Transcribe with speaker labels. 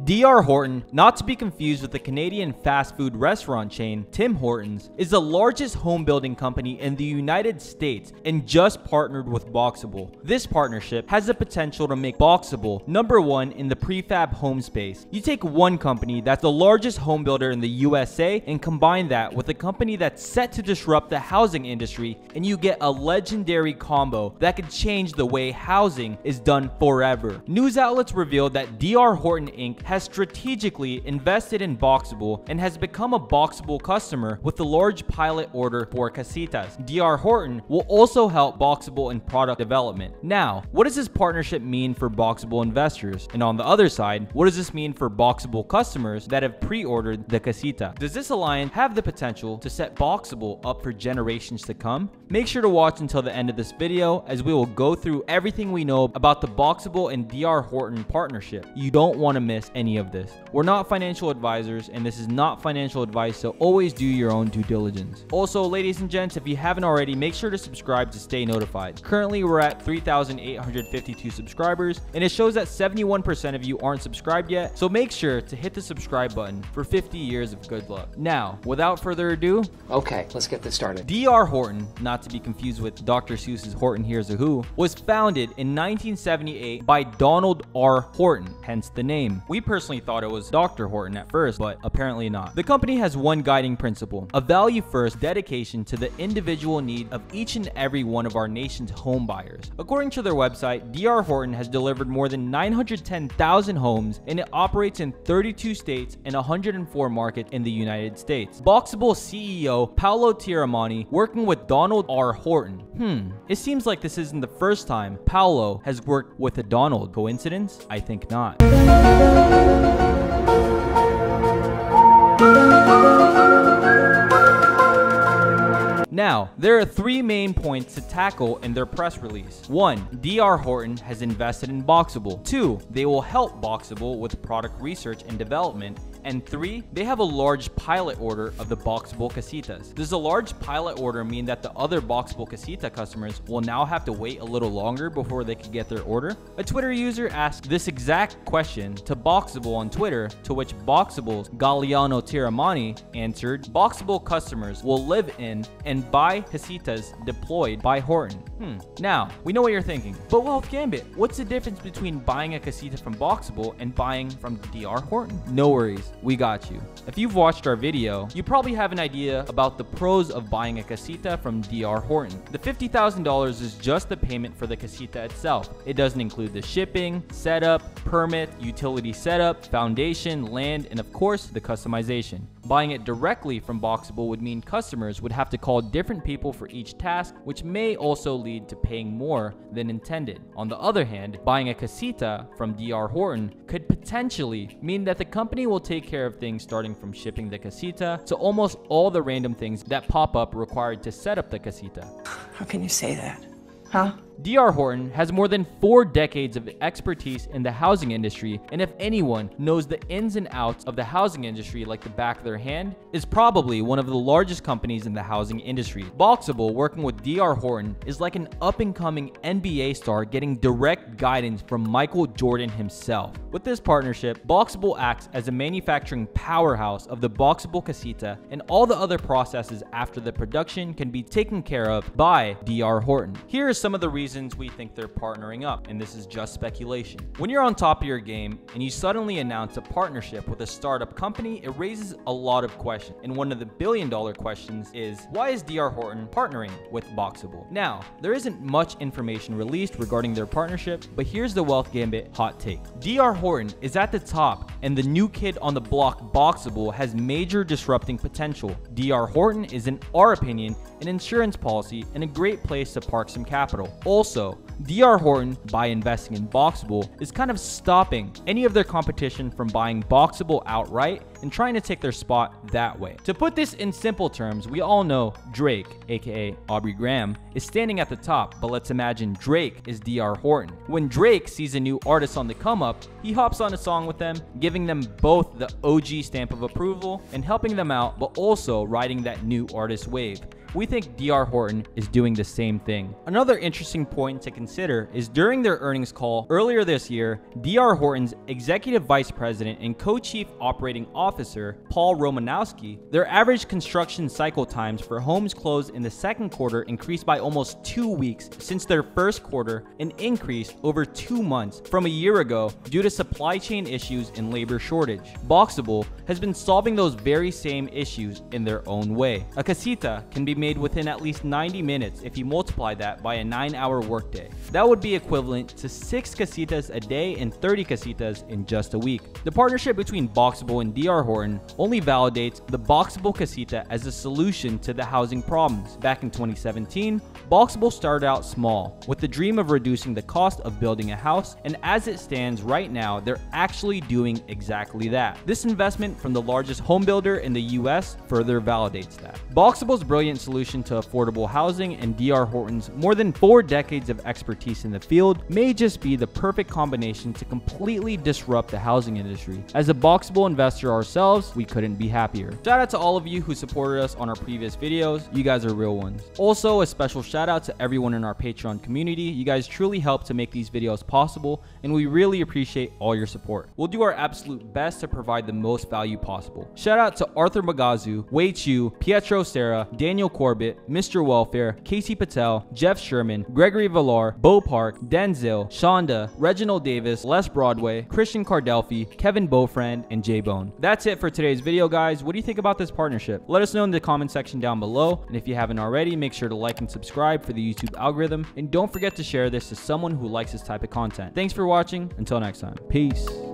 Speaker 1: D.R. Horton, not to be confused with the Canadian fast food restaurant chain Tim Hortons, is the largest home building company in the United States and just partnered with Boxabl. This partnership has the potential to make Boxabl #1 in the prefab home space. You take one company that's the largest home builder in the USA and combine that with a company that's set to disrupt the housing industry, and you get a legendary combo that could change the way housing is done forever. News outlets revealed that D.R. Horton Inc. has strategically invested in Boxabl and has become a Boxabl customer with a large pilot order for Casitas. D.R. Horton will also help Boxabl in product development. Now, what does this partnership mean for Boxabl investors? And on the other side, what does this mean for Boxabl customers that have pre-ordered the Casita? Does this alliance have the potential to set Boxabl up for generations to come? Make sure to watch until the end of this video, as we will go through everything we know about the Boxabl and D.R. Horton partnership. You don't want to miss any of this. We're not financial advisors, and this is not financial advice, so always do your own due diligence. Also, ladies and gents, if you haven't already, make sure to subscribe to stay notified. Currently, we're at 3,852 subscribers, and it shows that 71% of you aren't subscribed yet, so make sure to hit the subscribe button for 50 years of good luck. Now, without further ado,
Speaker 2: okay, let's get this started.
Speaker 1: D.R. Horton, not to be confused with Dr. Seuss's Horton Hears a Who, was founded in 1978 by Donald R. Horton, hence the name. We personally thought it was Dr. Horton at first, but apparently not. The company has one guiding principle: a value-first dedication to the individual need of each and every one of our nation's home buyers. According to their website, D.R. Horton has delivered more than 910,000 homes, and it operates in 32 states and 104 markets in the United States. Boxabl CEO Paolo working with Donald R. Horton. It seems like this isn't the first time Paolo has worked with a Donald. Coincidence? I think not. Now, there are three main points to tackle in their press release. 1. D.R. Horton has invested in Boxabl. 2. They will help Boxabl with product research and development. And 3. They have a large pilot order of the Boxabl Casitas. Does a large pilot order mean that the other Boxabl Casita customers will now have to wait a little longer before they can get their order? A Twitter user asked this exact question to Boxabl on Twitter, to which Boxabl's Galliano Tiramani answered, Boxabl customers will live in and buy Casitas deployed by Horton. Now, we know what you're thinking, but Wealth Gambit, what's the difference between buying a Casita from Boxabl and buying from D.R. Horton? No worries, we got you. If you've watched our video, you probably have an idea about the pros of buying a Casita from D.R. Horton. The $50,000 is just the payment for the Casita itself. It doesn't include the shipping, setup, permit, utility setup, foundation, land, and of course, the customization. Buying it directly from Boxabl would mean customers would have to call different people for each task, which may also lead to paying more than intended. On the other hand, buying a Casita from D.R. Horton could potentially mean that the company will take care of things starting from shipping the Casita to almost all the random things that pop up required to set up the Casita.
Speaker 2: How can you say that? Huh?
Speaker 1: D.R. Horton has more than 4 decades of expertise in the housing industry, and if anyone knows the ins and outs of the housing industry like the back of their hand, is probably one of the largest companies in the housing industry. Boxabl working with D.R. Horton is like an up-and-coming NBA star getting direct guidance from Michael Jordan himself. With this partnership, Boxabl acts as a manufacturing powerhouse of the Boxabl Casita, and all the other processes after the production can be taken care of by D.R. Horton. Here are some of the reasons we think they're partnering up, and this is just speculation. When you're on top of your game and you suddenly announce a partnership with a startup company, it raises a lot of questions, and one of the billion-dollar questions is, why is D.R. Horton partnering with Boxabl? Now, there isn't much information released regarding their partnership, but here's the Wealth Gambit hot take. D.R. Horton is at the top, and the new kid on the block, Boxabl, has major disrupting potential. D.R. Horton is, in our opinion, an insurance policy and a great place to park some capital. Also, D.R. Horton, by investing in Boxabl, is kind of stopping any of their competition from buying Boxabl outright and trying to take their spot that way. To put this in simple terms, we all know Drake, aka Aubrey Graham, is standing at the top, but let's imagine Drake is D.R. Horton. When Drake sees a new artist on the come up, he hops on a song with them, giving them both the OG stamp of approval and helping them out, but also riding that new artist wave. we think D.R. Horton is doing the same thing. Another interesting point to consider is during their earnings call earlier this year, D.R. Horton's Executive Vice President and Co-Chief Operating Officer, Paul Romanowski, their average construction cycle times for homes closed in the second quarter increased by almost 2 weeks since their first quarter and increased over 2 months from a year ago due to supply chain issues and labor shortage. Boxabl has been solving those very same issues in their own way. A casita can be made within at least 90 minutes if you multiply that by a 9-hour workday. That would be equivalent to 6 casitas a day and 30 casitas in just a week. The partnership between Boxabl and D.R. Horton only validates the Boxabl Casita as a solution to the housing problems. Back in 2017, Boxabl started out small with the dream of reducing the cost of building a house, and as it stands right now, they're actually doing exactly that. This investment from the largest home builder in the US further validates that. Boxabl's brilliant solution to affordable housing and D.R. Horton's more than 4 decades of expertise in the field may just be the perfect combination to completely disrupt the housing industry. As a Boxabl investor ourselves, we couldn't be happier. Shout out to all of you who supported us on our previous videos. You guys are real ones. Also, a special shout out to everyone in our Patreon community. You guys truly help to make these videos possible, and we really appreciate all your support. We'll do our absolute best to provide the most value possible. Shout out to Arthur Magazu, Wei Chu, Pietro Serra, Daniel Corbett, Mr. Welfare, Casey Patel, Jeff Sherman, Gregory Villar, Bo Park, Denzel, Shonda, Reginald Davis, Les Broadway, Christian Cardelphi, Kevin Beaufriend, and J Bone. That's it for today's video, guys. What do you think about this partnership? Let us know in the comment section down below, and if you haven't already, make sure to like and subscribe for the YouTube algorithm, and don't forget to share this to someone who likes this type of content. Thanks for watching. Until next time, peace.